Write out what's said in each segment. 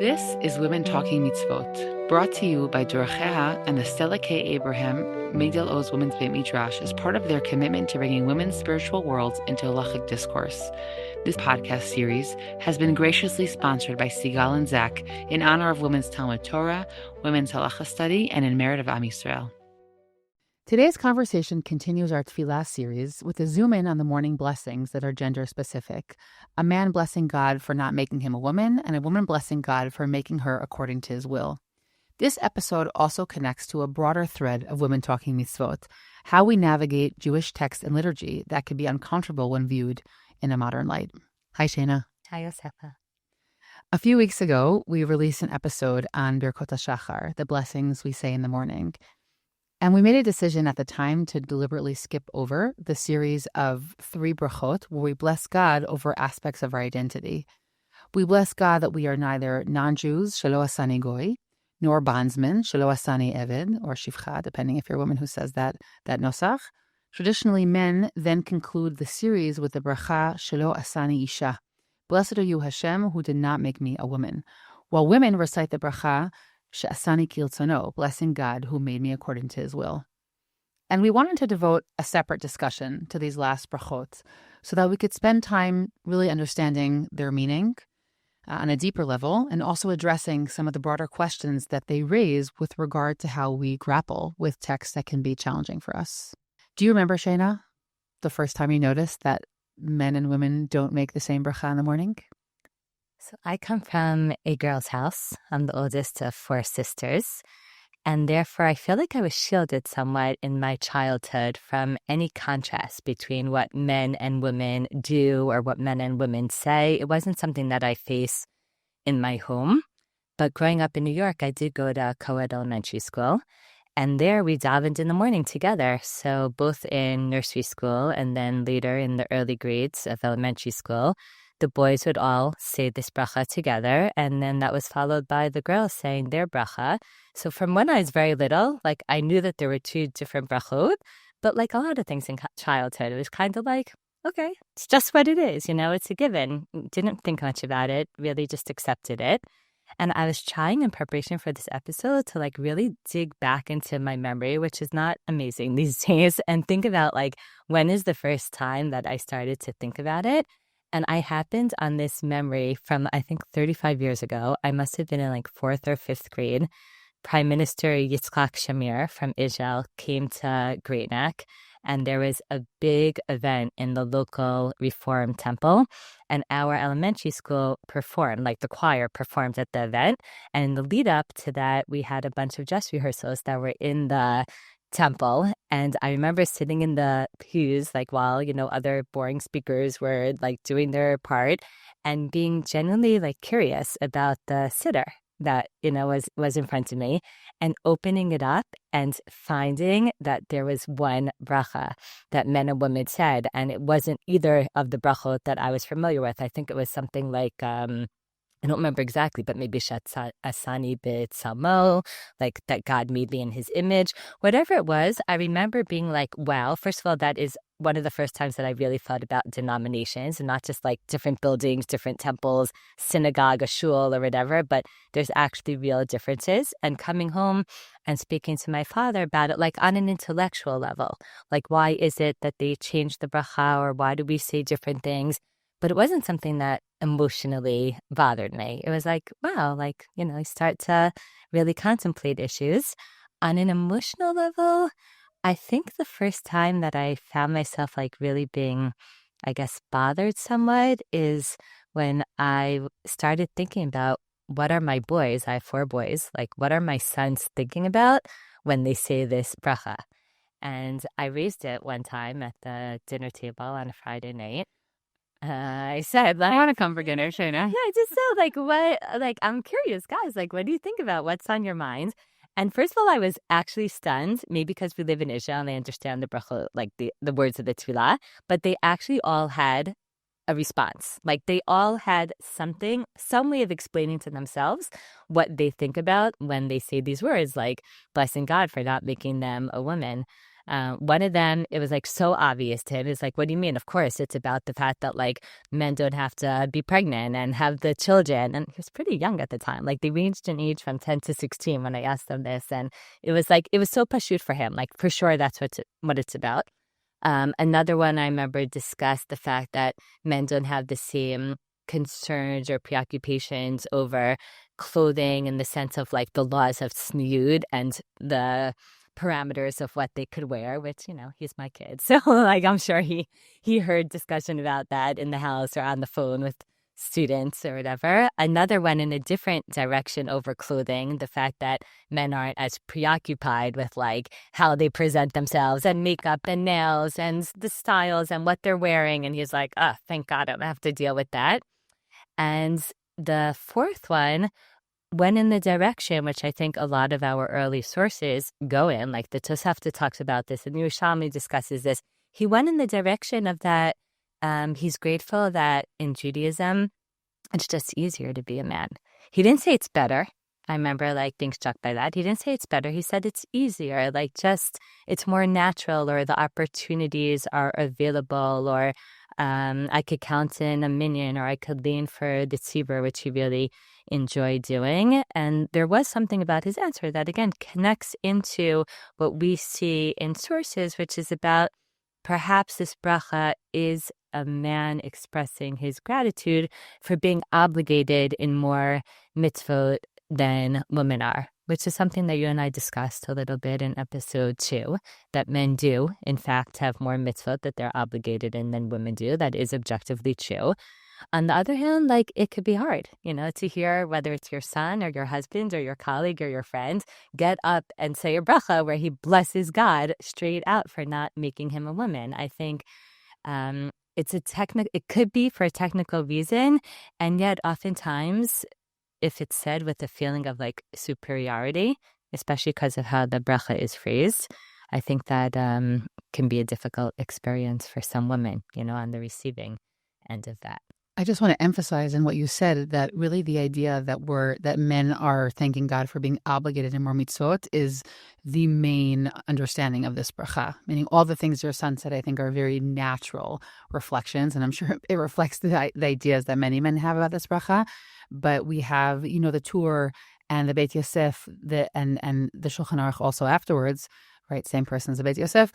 This is Women Talking Mitzvot, brought to you by Dorachea and the Stella K. Abraham Migdal Oz Women's Beit Midrash as part of their commitment to bringing women's spiritual worlds into halachic discourse. This podcast series has been graciously sponsored by Sigal and Zach in honor of Women's Talmud Torah, Women's Halacha Study, and in merit of Am Yisrael. Today's conversation continues our Tefillah series with a zoom in on the morning blessings that are gender specific. A man blessing God for not making him a woman, and a woman blessing God for making her according to his will. This episode also connects to a broader thread of Women Talking Mitzvot, how we navigate Jewish text and liturgy that can be uncomfortable when viewed in a modern light. Hi, Shana. Hi, Yosefa. A few weeks ago, we released an episode on Birkot HaShachar, the blessings we say in the morning. And we made a decision at the time to deliberately skip over the series of 3 brachot where we bless God over aspects of our identity. We bless God that we are neither non-Jews, She-Asani goy, nor bondsmen, She-Asani eved, or shivcha, depending if you're a woman who says that nosach. Traditionally, men then conclude the series with the bracha She-Asani Isha. Blessed are you, Hashem, who did not make me a woman. While women recite the bracha She-Asani Kirtzono, blessing God who made me according to his will. And we wanted to devote a separate discussion to these last brachot so that we could spend time really understanding their meaning on a deeper level and also addressing some of the broader questions that they raise with regard to how we grapple with texts that can be challenging for us. Do you remember, Shana, the first time you noticed that men and women don't make the same bracha in the morning? So I come from a girl's house. I'm the oldest of 4 sisters. And therefore, I feel like I was shielded somewhat in my childhood from any contrast between what men and women do or what men and women say. It wasn't something that I face in my home. But growing up in New York, I did go to co-ed elementary school. And there we davened in the morning together. So both in nursery school and then later in the early grades of elementary school, the boys would all say this bracha together, and then that was followed by the girls saying their bracha. So from when I was very little, I knew that there were 2 different brachot, but like a lot of things in childhood, it was kind of like, okay, it's just what it is, it's a given. Didn't think much about it, really just accepted it. And I was trying in preparation for this episode to really dig back into my memory, which is not amazing these days, and think about when is the first time that I started to think about it. And I happened on this memory from, I think, 35 years ago. I must have been in 4th or 5th grade. Prime Minister Yitzhak Shamir from Israel came to Great Neck, and there was a big event in the local Reform temple. And our elementary school performed, the choir performed at the event. And in the lead up to that, we had a bunch of dress rehearsals that were in the temple. And I remember sitting in the pews while other boring speakers were doing their part and being genuinely curious about the siddur that was in front of me, and opening it up and finding that there was one bracha that men and women said, and it wasn't either of the brachot that I was familiar with. I think it was something I don't remember exactly, but maybe She-Asani b'tzalmo, that God made me in his image. Whatever it was, I remember being wow, first of all, that is one of the first times that I really thought about denominations and not just different buildings, different temples, synagogue, a shul or whatever, but there's actually real differences. And coming home and speaking to my father about it, on an intellectual level, why is it that they changed the bracha, or why do we say different things? But it wasn't something that emotionally bothered me. It was wow, you start to really contemplate issues. On an emotional level, I think the first time that I found myself really being, I guess, bothered somewhat is when I started thinking about what are my boys, I have 4 boys, what are my sons thinking about when they say this bracha? And I raised it one time at the dinner table on a Friday night. I said, I want to come for dinner, Shana. Yeah, I just said, what, I'm curious, guys, what do you think about what's on your mind? And first of all, I was actually stunned, maybe because we live in Isha and they understand the bracha, the words of the tefillah, but they actually all had a response. They all had some way of explaining to themselves what they think about when they say these words, blessing God for not making them a woman. One of them, it was like so obvious to him. It's like, what do you mean? Of course, it's about the fact that like men don't have to be pregnant and have the children. And he was pretty young at the time. Like they ranged in age from 10 to 16 when I asked them this. And it was like, it was so pashut for him. Like for sure, that's what it's about. Another one I remember discussed the fact that men don't have the same concerns or preoccupations over clothing in the sense of like the laws of snood and the parameters of what they could wear, which, he's my kid. So like I'm sure he heard discussion about that in the house or on the phone with students or whatever. Another one in a different direction over clothing, the fact that men aren't as preoccupied with like how they present themselves and makeup and nails and the styles and what they're wearing. And he's like, oh, thank God I don't have to deal with that. And the fourth one went in the direction which I think a lot of our early sources go in, like the Tosafta talks about this and Yerushalmi discusses this. He went in the direction of that he's grateful that in Judaism, it's just easier to be a man. He didn't say it's better. I remember like being struck by that. He didn't say it's better. He said it's easier, like just it's more natural, or the opportunities are available, or I could count in a minyan, or I could lean for the tzibur, which he really enjoyed doing. And there was something about his answer that, again, connects into what we see in sources, which is about perhaps this bracha is a man expressing his gratitude for being obligated in more mitzvot than women are, which is something that you and I discussed a little bit in episode 2, that men do, in fact, have more mitzvot that they're obligated in than women do. That is objectively true. On the other hand, like it could be hard, to hear whether it's your son or your husband or your colleague or your friend get up and say a bracha where he blesses God straight out for not making him a woman. I think it could be for a technical reason, and yet oftentimes if it's said with a feeling of like superiority, especially because of how the bracha is phrased, I think that can be a difficult experience for some women, on the receiving end of that. I just want to emphasize in what you said that really the idea that men are thanking God for being obligated in more mitzvot is the main understanding of this bracha. Meaning all the things your son said, I think, are very natural reflections, and I'm sure it reflects the ideas that many men have about this bracha. But we have, the Tur and the Beit Yosef, and the Shulchan Aruch also afterwards, right? Same person as the Beit Yosef,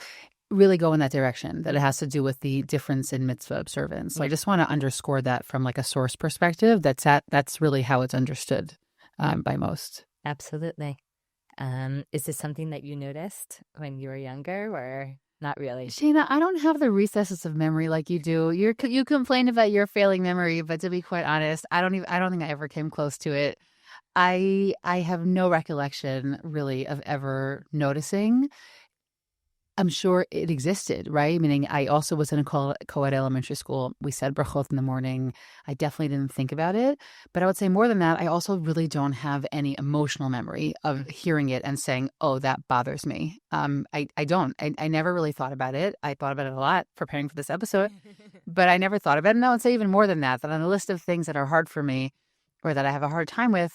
really go in that direction, that it has to do with the difference in mitzvah observance. So I just want to underscore that from like a source perspective. That's really how it's understood by most. Absolutely. Is this something that you noticed when you were younger, or not really? Sheena, I don't have the recesses of memory like you do. You complain about your failing memory, but to be quite honest, I don't think I ever came close to it. I have no recollection really of ever noticing. I'm sure it existed, right? Meaning I also was in a co-ed elementary school. We said brachot in the morning. I definitely didn't think about it. But I would say more than that, I also really don't have any emotional memory of hearing it and saying, oh, that bothers me. I don't. I never really thought about it. I thought about it a lot preparing for this episode, but I never thought about it. And I would say even more than that, that on the list of things that are hard for me or that I have a hard time with,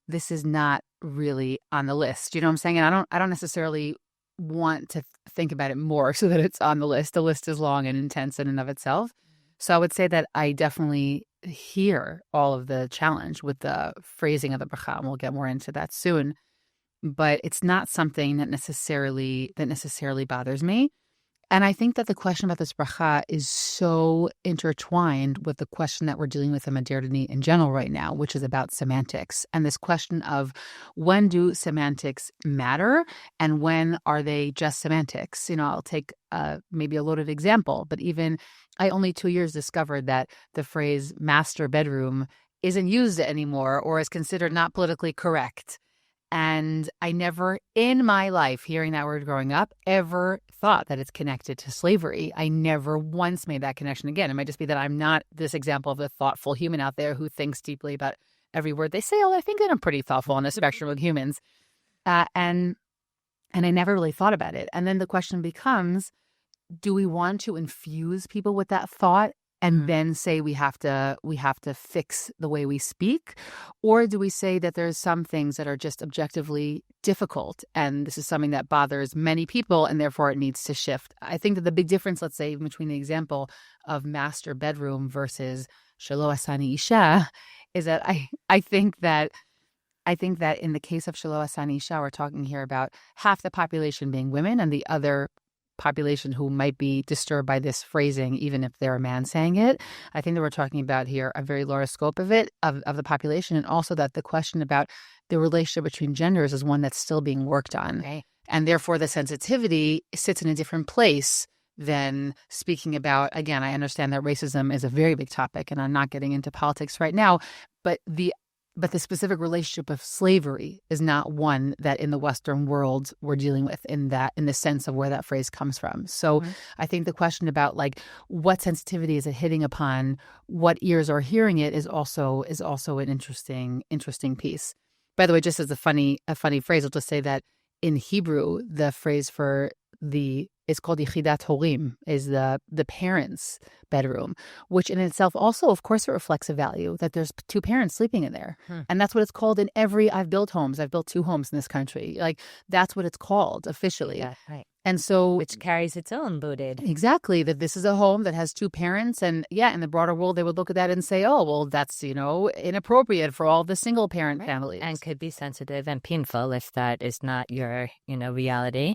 this is not really on the list. You know what I'm saying? And I don't necessarily want to think about it more so that it's on the list. The list is long and intense in and of itself. So I would say that I definitely hear all of the challenge with the phrasing of the bracha, and we'll get more into that soon. But it's not something that necessarily bothers me. And I think that the question about this bracha is so intertwined with the question that we're dealing with in modernity in general right now, which is about semantics. And this question of when do semantics matter and when are they just semantics? I'll take maybe a loaded example, but even I only 2 years discovered that the phrase master bedroom isn't used anymore or is considered not politically correct. And I never in my life, hearing that word growing up, ever thought that it's connected to slavery. I never once made that connection. Again, it might just be that I'm not this example of a thoughtful human out there who thinks deeply about every word they say. Although I think that I'm pretty thoughtful on the spectrum of humans. And I never really thought about it. And then the question becomes, do we want to infuse people with that thought and then say we have to fix the way we speak? Or do we say that there's some things that are just objectively difficult and this is something that bothers many people and therefore it needs to shift? I think that the big difference, let's say, between the example of master bedroom versus She-Asani Isha is that I think that in the case of She-Asani Isha, we're talking here about half the population being women and the other population who might be disturbed by this phrasing, even if they're a man saying it. I think that we're talking about here a very large scope of it, of the population, and also that the question about the relationship between genders is one that's still being worked on. Right. And therefore, the sensitivity sits in a different place than speaking about, again, I understand that racism is a very big topic, and I'm not getting into politics right now, but the specific relationship of slavery is not one that in the Western world we're dealing with in the sense of where that phrase comes from. So I think the question about like what sensitivity is it hitting upon, what ears are hearing it is also an interesting piece. By the way, just as a funny phrase, I'll just say that in Hebrew, the phrase for it's called Yichidat Horim, is the parents' bedroom, which in itself also, of course, it reflects a value that there's two parents sleeping in there. And that's what it's called in I've built 2 homes in this country. Like, that's what it's called officially. Yeah, right. And so, which carries its own loaded. Exactly, that this is a home that has 2 parents. And yeah, in the broader world, they would look at that and say, oh, well, that's, inappropriate for all the single parent families. And could be sensitive and painful if that is not your, reality.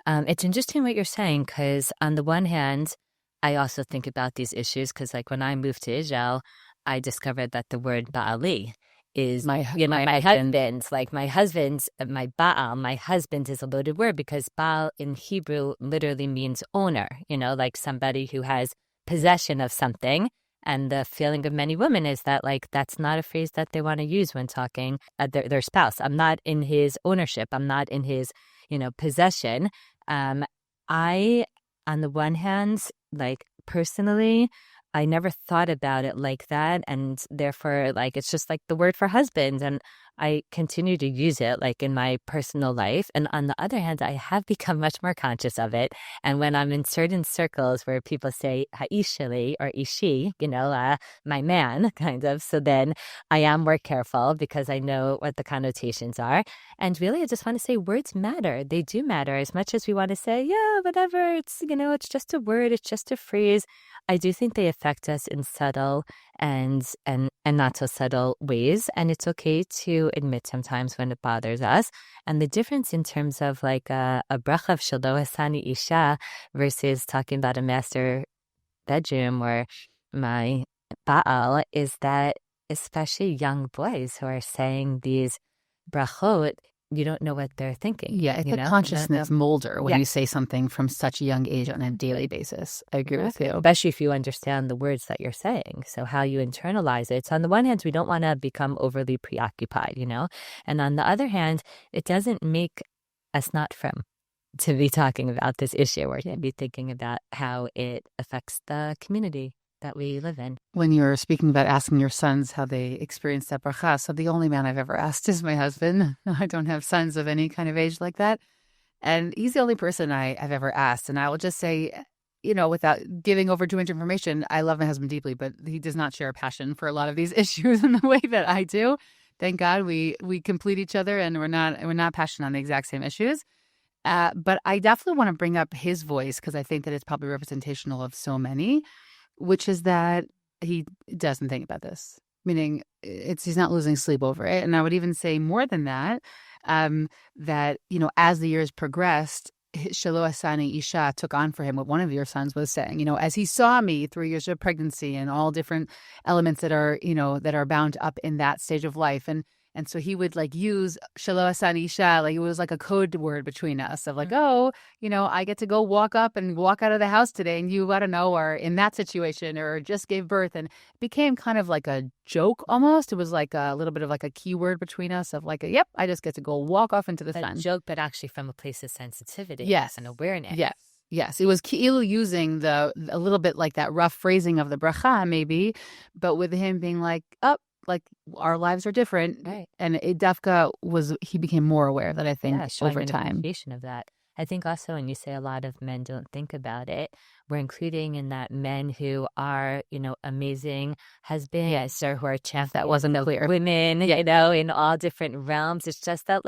It's interesting what you're saying, because on the one hand, I also think about these issues because, like, when I moved to Israel, I discovered that the word ba'ali is my husband's. Like, my husband's, my ba'al, my husband is a loaded word because ba'al in Hebrew literally means owner, like somebody who has possession of something. And the feeling of many women is that, like, that's not a phrase that they want to use when talking their spouse. I'm not in his ownership. I'm not in his, possession. I, on the one hand, like, personally, I never thought about it like that. And therefore, like, it's just like the word for husband. And I continue to use it, like, in my personal life. And on the other hand, I have become much more conscious of it. And when I'm in certain circles where people say ha'ishali or ishi, my man, kind of, so then I am more careful because I know what the connotations are. And really, I just want to say words matter. They do matter as much as we want to say, yeah, whatever, it's, it's just a word, it's just a phrase. I do think they affect us in subtle and not so subtle ways. And it's okay to admit sometimes when it bothers us. And the difference in terms of like a bracha of She-Asani Isha versus talking about a master bedroom or my ba'al is that especially young boys who are saying these brachot, you don't know what they're thinking. Yeah, it's a consciousness molder when you say something from such a young age on a daily basis. I agree with you. Especially if you understand the words that you're saying. So how you internalize it. So on the one hand, we don't want to become overly preoccupied, And on the other hand, it doesn't make us not from to be talking about this issue or to be thinking about how it affects the community that we live in. When you're speaking about asking your sons how they experience that bracha, so the only man I've ever asked is my husband. I don't have sons of any kind of age like that. And he's the only person I've ever asked. And I will just say, without giving over too much information, I love my husband deeply, but he does not share a passion for a lot of these issues in the way that I do. Thank God we complete each other and we're not passionate on the exact same issues. But I definitely want to bring up his voice because I think that it's probably representational of so many, which is that he doesn't think about this, meaning he's not losing sleep over it. And I would even say more than that, that, as the years progressed, She-Asani Isha took on for him what one of your sons was saying, as he saw me through years of pregnancy and all different elements that are bound up in that stage of life. And so he would like use She-Asani Isha, like it was like a code word between us of like, I get to go walk up and walk out of the house today and you, I don't know, are in that situation or just gave birth. And it became kind of like a joke almost. It was like a little bit of like a keyword between us of like, yep, I just get to go walk off into the sun. A joke, but actually from a place of sensitivity and awareness. Yes, it was Ki'ilu using a little bit like that rough phrasing of the bracha maybe, but with him being like, like our lives are different. Right. And it Dafka he became more aware of that, I think, over time. Of that. I think also when you say a lot of men don't think about it, we're including in that men who are, amazing husbands or who are champions. That wasn't clear. Women, in all different realms. It's just that,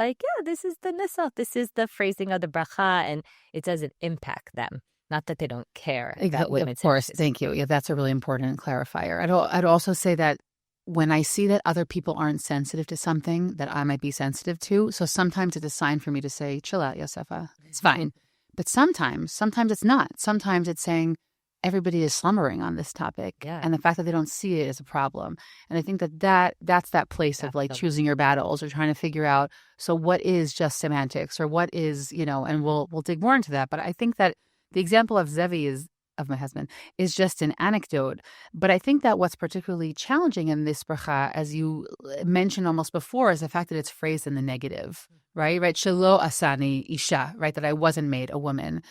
this is the nisach, this is the phrasing of the bracha, and it doesn't impact them. Not that they don't care about women's. Of course, thank you. Yeah, that's a really important clarifier. I'd also say that when I see that other people aren't sensitive to something that I might be sensitive to, so sometimes it's a sign for me to say, chill out, Yosefa, it's fine. But sometimes it's not. Sometimes it's saying everybody is slumbering on this topic. Yeah. And the fact that they don't see it is a problem. And I think that's that place of choosing your battles or trying to figure out, so what is just semantics or what is, and we'll dig more into that. But I think that the example of Zevi of my husband is just an anecdote. But I think that what's particularly challenging in this bracha, as you mentioned almost before, is the fact that it's phrased in the negative, right? She-Asani, Isha, right? That I wasn't made a woman.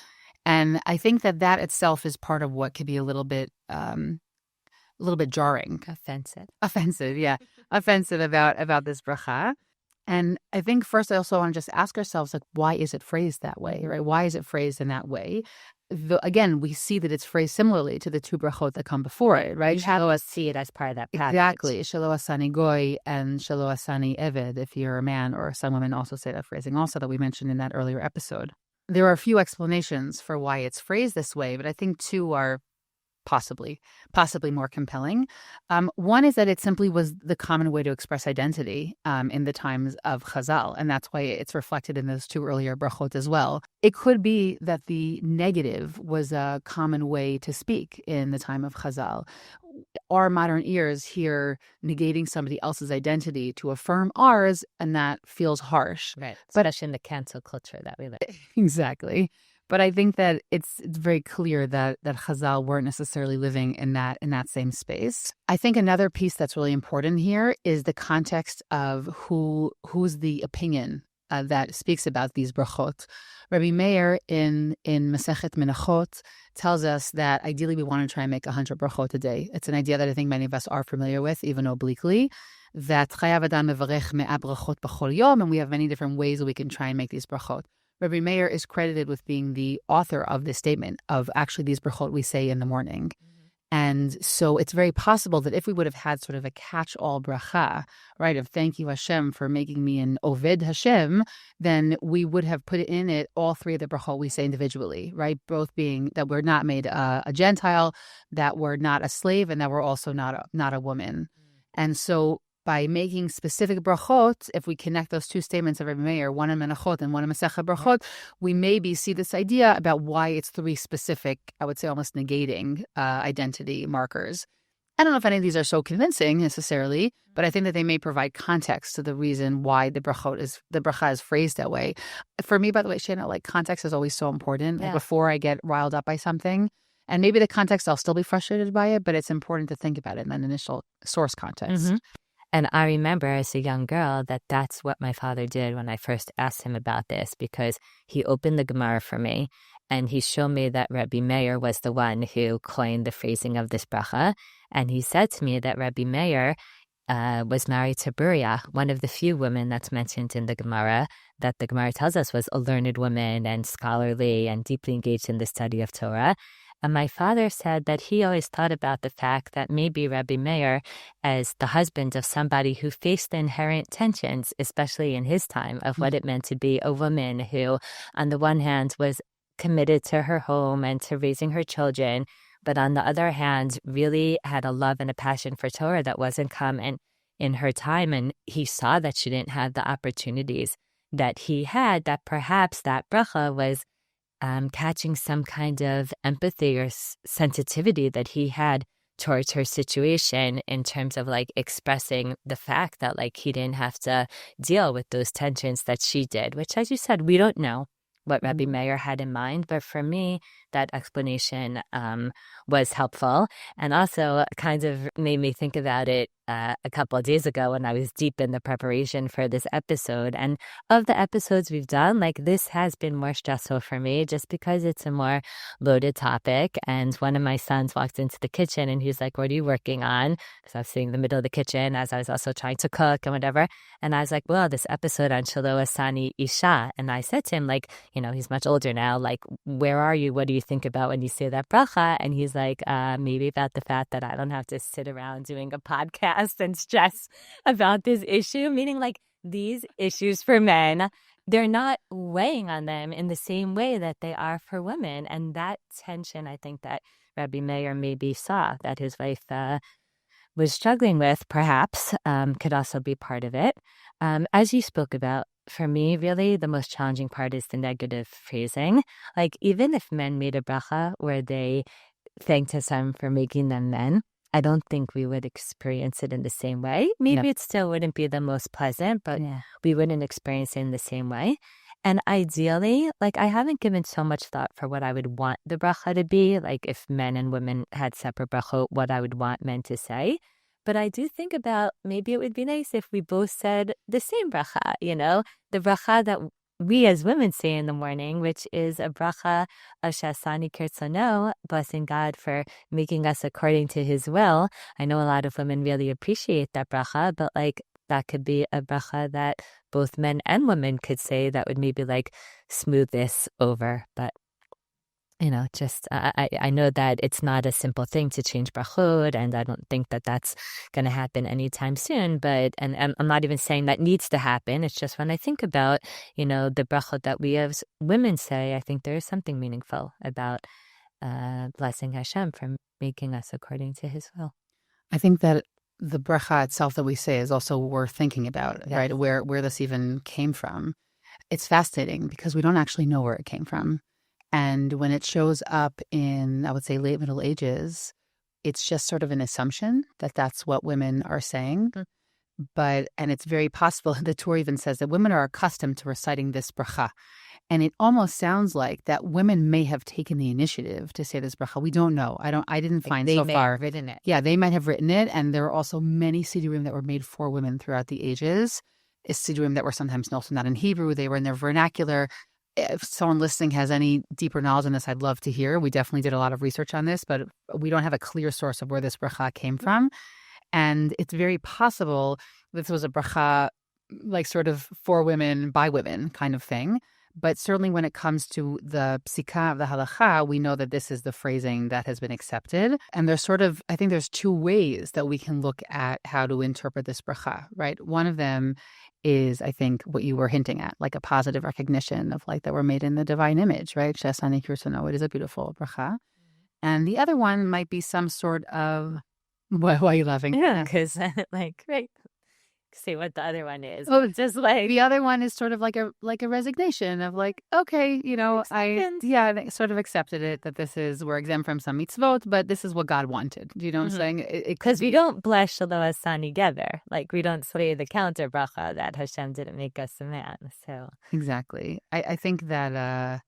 And I think that itself is part of what could be a little bit jarring. Offensive, yeah. Offensive about this bracha. And I think first I also want to just ask ourselves, why is it phrased that way, right? Why is it phrased in that way? Again, we see that it's phrased similarly to the two brachot that come before it, right? You have to see it as part of that package. Exactly. Shelo-Asani goy and Shelo-Asani eved, if you're a man, or some women also say that phrasing also that we mentioned in that earlier episode. There are a few explanations for why it's phrased this way, but I think two are possibly more compelling. One is that it simply was the common way to express identity in the times of Chazal, and that's why it's reflected in those two earlier brachot as well. It could be that the negative was a common way to speak in the time of Chazal. Our modern ears hear negating somebody else's identity to affirm ours, and that feels harsh. Right, especially in the cancel culture that we live. Exactly. But I think that it's very clear that Chazal weren't necessarily living in that same space. I think another piece that's really important here is the context of who's the opinion that speaks about these brachot. Rabbi Meir in Masechet Menachot tells us that ideally we want to try and make 100 brachot a day. It's an idea that I think many of us are familiar with, even obliquely, that chayav adam mevarech me'ah brachot b'chol yom, and we have many different ways that we can try and make these brachot. Rabbi Meir is credited with being the author of this statement of actually these brachot we say in the morning. Mm-hmm. And so it's very possible that if we would have had sort of a catch-all bracha, right, of thank you Hashem for making me an Oved Hashem, then we would have put in it all three of the brachot we say individually, right? Both being that we're not made a Gentile, that we're not a slave, and that we're also not a woman. Mm-hmm. And so by making specific brachot, if we connect those two statements of Rabbi Meir, one in Menachot and one in Masechet Brachot, we maybe see this idea about why it's three specific, I would say almost negating identity markers. I don't know if any of these are so convincing necessarily, but I think that they may provide context to the reason why the bracha is phrased that way. For me, by the way, Shana, context is always so important. Yeah. Before I get riled up by something, and maybe the context, I'll still be frustrated by it, but it's important to think about it in that initial source context. Mm-hmm. And I remember as a young girl that's what my father did when I first asked him about this, because he opened the Gemara for me and he showed me that Rabbi Meir was the one who coined the phrasing of this bracha. And he said to me that Rabbi Meir was married to Buria, one of the few women that's mentioned in the Gemara, that the Gemara tells us was a learned woman and scholarly and deeply engaged in the study of Torah. And my father said that he always thought about the fact that maybe Rabbi Meir, as the husband of somebody who faced the inherent tensions, especially in his time, of what it meant to be a woman who, on the one hand, was committed to her home and to raising her children, but on the other hand, really had a love and a passion for Torah that wasn't common in her time. And he saw that she didn't have the opportunities that he had, that perhaps that bracha was catching some kind of empathy or sensitivity that he had towards her situation in terms of expressing the fact that he didn't have to deal with those tensions that she did, which, as you said, we don't know what Rabbi Meir had in mind. But for me, that explanation was helpful and also kind of made me think about it a couple of days ago when I was deep in the preparation for this episode. And of the episodes we've done, like this has been more stressful for me just because it's a more loaded topic. And one of my sons walked into the kitchen and he's like, "What are you working on?" Because I was sitting in the middle of the kitchen as I was also trying to cook and whatever. And I was like, "Well, this episode on She-Asani, Isha." And I said to him, like, he's much older now, like, "Where are you? What do you think about when you say that bracha?" And he's like, maybe about the fact that I don't have to sit around doing a podcast and stress about this issue, meaning like these issues for men, they're not weighing on them in the same way that they are for women. And that tension, I think that Rabbi Meir maybe saw that his wife was struggling with, perhaps, could also be part of it. As you spoke about, for me, really, the most challenging part is the negative phrasing. Like, even if men made a bracha where they thanked Hashem for making them men, I don't think we would experience it in the same way. Maybe it still wouldn't be the most pleasant, but we wouldn't experience it in the same way. And ideally, like, I haven't given so much thought for what I would want the bracha to be, like if men and women had separate brachot, what I would want men to say. But I do think about maybe it would be nice if we both said the same bracha, the bracha that we as women say in the morning, which is a bracha of She-Asani Kirtzono, blessing God for making us according to his will. I know a lot of women really appreciate that bracha, but like that could be a bracha that both men and women could say that would maybe like smooth this over. But just I know that it's not a simple thing to change brachot, and I don't think that that's going to happen anytime soon. But and I'm not even saying that needs to happen. It's just when I think about the brachot that we as women say, I think there is something meaningful about blessing Hashem for making us according to His will. I think that the bracha itself that we say is also worth thinking about, right? Where this even came from. It's fascinating because we don't actually know where it came from. And when it shows up in, I would say, late Middle Ages, it's just sort of an assumption that that's what women are saying. And it's very possible, the Torah even says that women are accustomed to reciting this bracha. And it almost sounds like that women may have taken the initiative to say this bracha. We don't know. I didn't find so far. They may have written it. Yeah, they might have written it. And there are also many sidurim that were made for women throughout the ages. Sidurim that were sometimes also not in Hebrew. They were in their vernacular. If someone listening has any deeper knowledge on this, I'd love to hear. We definitely did a lot of research on this, but we don't have a clear source of where this bracha came from. And it's very possible this was a bracha like sort of for women, by women kind of thing. But certainly when it comes to the psika of the halacha, we know that this is the phrasing that has been accepted. And there's I think there's two ways that we can look at how to interpret this bracha, right? One of them is, I think, what you were hinting at, like a positive recognition of like that we're made in the divine image, right? She-Asani Kirtzono, it is a beautiful bracha. And the other one might be some sort of, why are you laughing? Yeah, because right. See what the other one is. Oh, just like the other one is sort of like a resignation of like, okay, I sort of accepted it that we're exempt from some mitzvot, but this is what God wanted. Do you know what I'm saying? Because we don't bless She-Asani together. Like we don't say the counter bracha that Hashem didn't make us a man. So exactly. I think that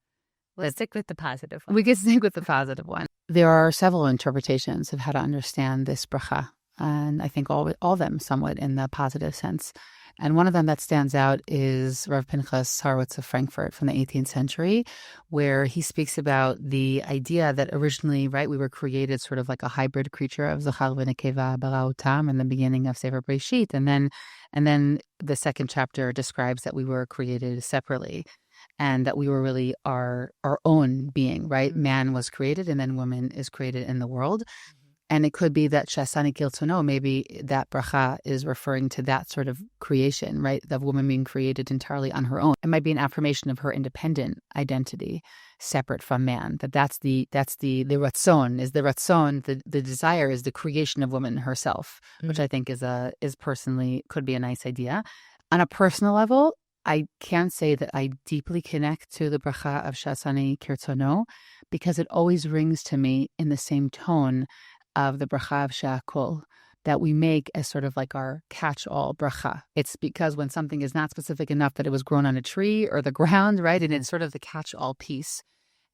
let's stick with the positive one. We can stick with the positive one. There are several interpretations of how to understand this bracha. And I think all of them somewhat in the positive sense. And one of them that stands out is Rav Pinchas Horowitz of Frankfurt from the 18th century, where he speaks about the idea that originally, right, we were created sort of like a hybrid creature of Zachar v'Nekeva bara otam in the beginning of Sefer Breshit. And then the second chapter describes that we were created separately and that we were really our own being, right? Man was created and then woman is created in the world. And it could be that She-Asani Kirtzono, maybe that bracha is referring to that sort of creation, right? The woman being created entirely on her own. It might be an affirmation of her independent identity, separate from man. That's the ratzon, the desire is the creation of woman herself, which I think is personally could be a nice idea. On a personal level, I can say that I deeply connect to the bracha of She-Asani Kirtzono because it always rings to me in the same tone of the bracha of She'akol that we make as sort of like our catch-all bracha. It's because when something is not specific enough that it was grown on a tree or the ground, right? And it's sort of the catch-all piece.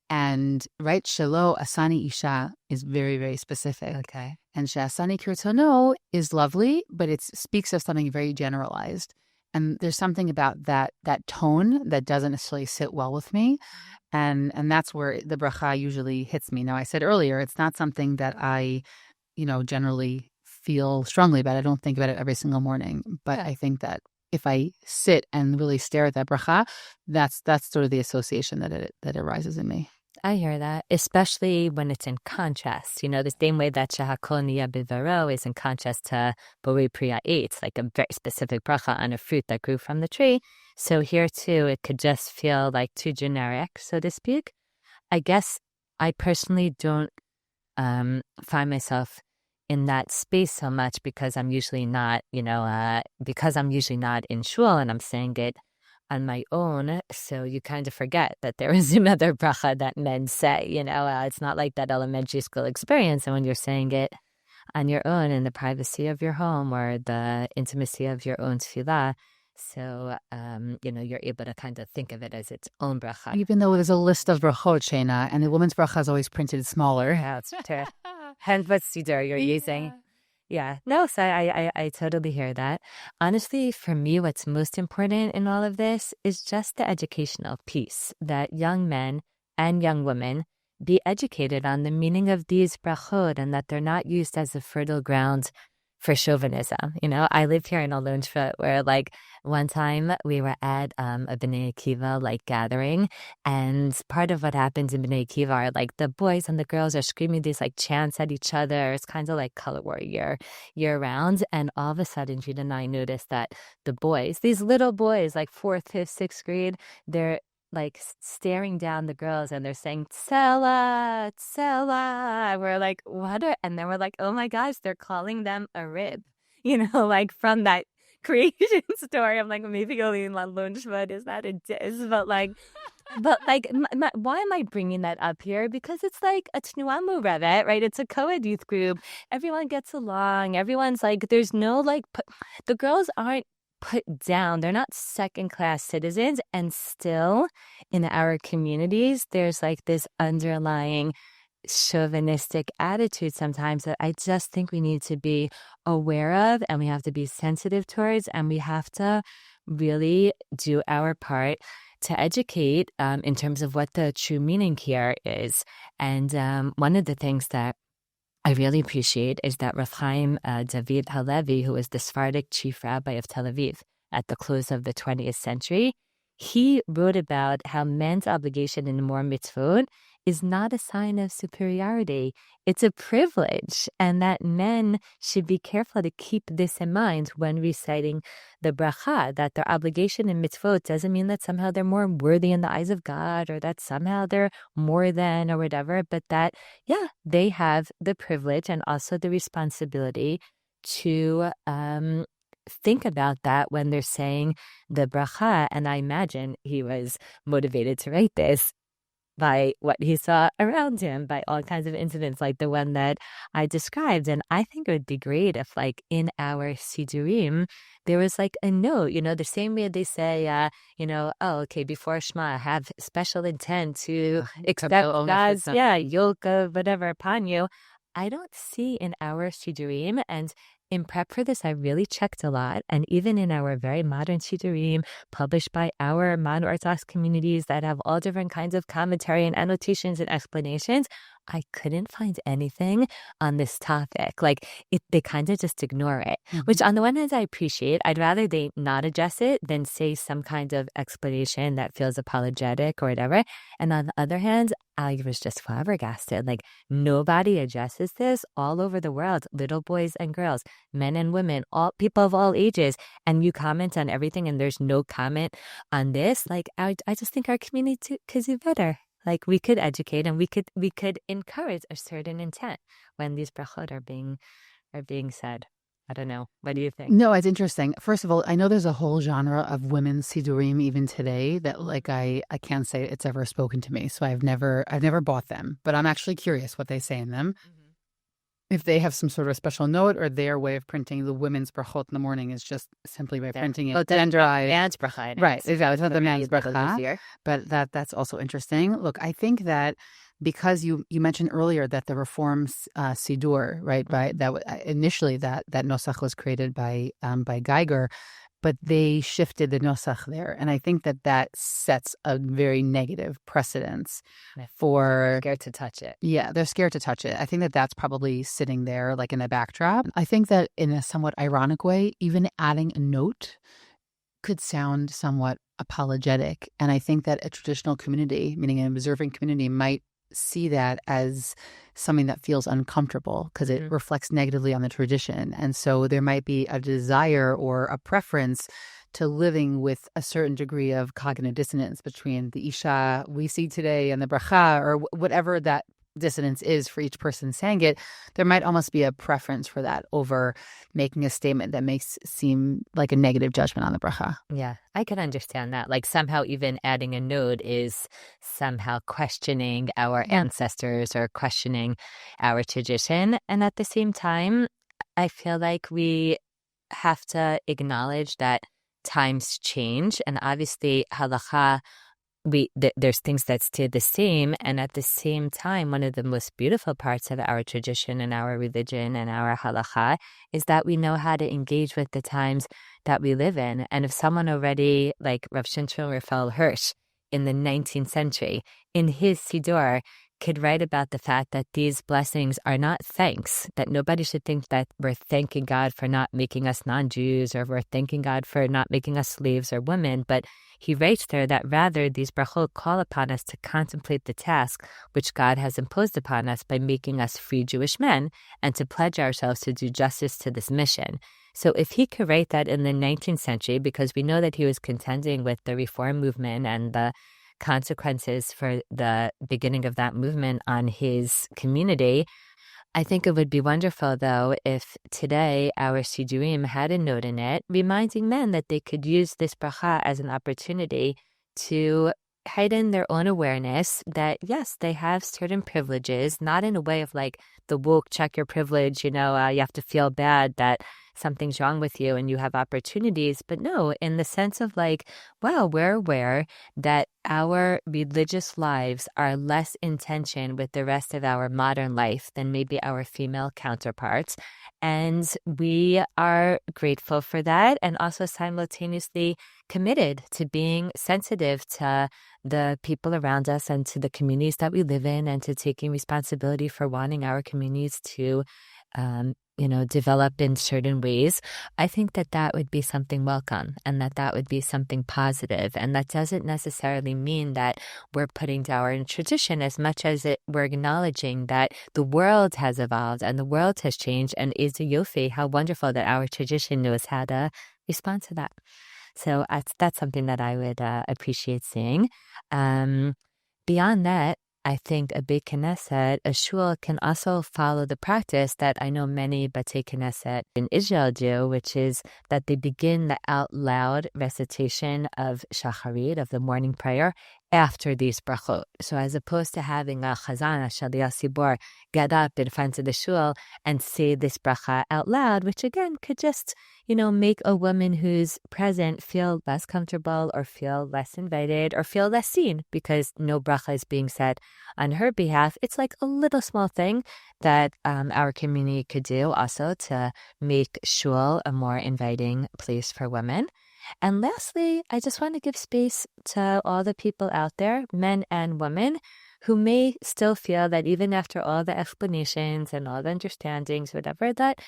And right, Shelo, Asani, Isha is very, very specific. Okay. And She-Asani, Kirtzono is lovely, but it speaks of something very generalized. And there's something about that tone that doesn't necessarily sit well with me. And that's where the bracha usually hits me. Now, I said earlier, it's not something that I, generally feel strongly about. I don't think about it every single morning. But I think that if I sit and really stare at that bracha, that's sort of the association that arises in me. I hear that, especially when it's in contrast. The same way that Shehakol Niya Bivaro is in contrast to Borei Priya Eitz, like a very specific bracha on a fruit that grew from the tree. So here too, it could just feel like too generic, so to speak. I guess I personally don't find myself in that space so much because I'm usually not, because I'm usually not in shul and I'm saying it on my own. So you kind of forget that there is another bracha that men say, it's not like that elementary school experience. And when you're saying it on your own in the privacy of your home or the intimacy of your own tefillah, so, you're able to kind of think of it as its own bracha. Even though there's a list of brachot, Shena, and the woman's bracha is always printed smaller. Yeah, that's true. Hence what siddur you're using. Yeah. No, so I totally hear that. Honestly, for me, what's most important in all of this is just the educational piece, that young men and young women be educated on the meaning of these brachot and that they're not used as a fertile ground for chauvinism. I live here in Olunshva where one time we were at a B'nai Akiva gathering, and part of what happens in B'nai Akiva are the boys and the girls are screaming these chants at each other. It's kind of like color war year round. And all of a sudden, Jude and I noticed that the boys, these little boys, 4th, 5th, 6th grade, they're staring down the girls and they're saying Tsela, Tsela. We're like, what? And then we're like, oh my gosh, they're calling them a rib, from that creation story. I'm like, maybe only in Lunchwood is that a diss, but why am I bringing that up here? Because it's like a Tnuamu Revet, right? It's a co-ed youth group. Everyone gets along. Everyone's there's no the girls aren't put down. They're not second-class citizens. And still in our communities, there's this underlying chauvinistic attitude sometimes that I just think we need to be aware of and we have to be sensitive towards, and we have to really do our part to educate in terms of what the true meaning here is. And one of the things that I really appreciate is that Rav Chaim David Halevi, who was the Sephardic chief rabbi of Tel Aviv at the close of the 20th century, he wrote about how men's obligation in more mitzvot is not a sign of superiority. It's a privilege, and that men should be careful to keep this in mind when reciting the bracha, that their obligation in mitzvot doesn't mean that somehow they're more worthy in the eyes of God or that somehow they're more than or whatever, but that, they have the privilege and also the responsibility to think about that when they're saying the bracha. And I imagine he was motivated to write this by what he saw around him, by all kinds of incidents like the one that I described. And I think it would be great if in our Sidurim, there was a note, the same way they say, okay, before Shema, have special intent to accept God's, yoke of whatever upon you. I don't see in our Sidurim, and in prep for this, I really checked a lot. And even in our very modern Sidurim, published by our modern Orthodox communities that have all different kinds of commentary and annotations and explanations, I couldn't find anything on this topic. They kind of just ignore it, which on the one hand I appreciate. I'd rather they not address it than say some kind of explanation that feels apologetic or whatever. And on the other hand, I was just flabbergasted. Nobody addresses this all over the world, little boys and girls, men and women, all people of all ages. And you comment on everything and there's no comment on this. I just think our community could do better. We could educate and we could encourage a certain intent when these brachot are being said. I don't know. What do you think? No, it's interesting. First of all, I know there's a whole genre of women's sidurim even today that I can't say it's ever spoken to me. So I've never bought them, but I'm actually curious what they say in them. if they have some sort of special note, or their way of printing the women's brachot in the morning is just simply by printing it genderized. Man's bracha. Right, exactly. It's not the man's bracha, here. but that's also interesting. Look, I think that because you mentioned earlier that the Reforms Sidur, right, by that initially that nosach was created by Geiger, but they shifted the nosach there, and I think that sets a very negative precedence for scared to touch it. Yeah, they're scared to touch it. I think that that's probably sitting there like in the backdrop. I think that in a somewhat ironic way, even adding a note could sound somewhat apologetic, and I think that a traditional community, meaning an observing community, might see that as something that feels uncomfortable because it reflects negatively on the tradition. And so there might be a desire or a preference to living with a certain degree of cognitive dissonance between the Isha we see today and the bracha, or whatever that dissonance is for each person saying it. There might almost be a preference for that over making a statement that makes seem like a negative judgment on the bracha. Yeah, I can understand that. Like somehow even adding a node is somehow questioning our ancestors or questioning our tradition. And at the same time, I feel like we have to acknowledge that times change, and obviously halacha, there's things that stay the same, and at the same time, one of the most beautiful parts of our tradition and our religion and our halacha is that we know how to engage with the times that we live in. And if someone already, like Rav Shimshon Raphael Hirsch in the 19th century, in his Siddur, could write about the fact that these blessings are not thanks, that nobody should think that we're thanking God for not making us non-Jews, or we're thanking God for not making us slaves or women, but he writes there that rather these brachot call upon us to contemplate the task which God has imposed upon us by making us free Jewish men, and to pledge ourselves to do justice to this mission. So if he could write that in the 19th century, because we know that he was contending with the Reform movement and the consequences for the beginning of that movement on his community, I think it would be wonderful, though, if today our Sidurim had a note in it reminding men that they could use this bracha as an opportunity to heighten their own awareness that, yes, they have certain privileges, not in a way of like the woke check your privilege, you have to feel bad that something's wrong with you and you have opportunities, but no, in the sense of like, wow, we're aware that our religious lives are less in tension with the rest of our modern life than maybe our female counterparts. And we are grateful for that, and also simultaneously committed to being sensitive to the people around us and to the communities that we live in, and to taking responsibility for wanting our communities to develop in certain ways. I think that would be something welcome, and that would be something positive. And that doesn't necessarily mean that we're putting down our tradition, as much as we're acknowledging that the world has evolved and the world has changed, and is a yofi, how wonderful that our tradition knows how to respond to that. So that's something that I would appreciate seeing. Beyond that, I think a Beit Knesset, a shul, can also follow the practice that I know many Batei Knesset in Israel do, which is that they begin the out loud recitation of Shacharit, of the morning prayer, after these brachot. So as opposed to having a chazan, a shaliach sibor, get up in front of the shul and say this bracha out loud, which again could just, make a woman who's present feel less comfortable, or feel less invited, or feel less seen, because no bracha is being said on her behalf. It's like a little small thing that our community could do also to make shul a more inviting place for women. And lastly, I just want to give space to all the people out there, men and women, who may still feel that even after all the explanations and all the understandings, whatever, that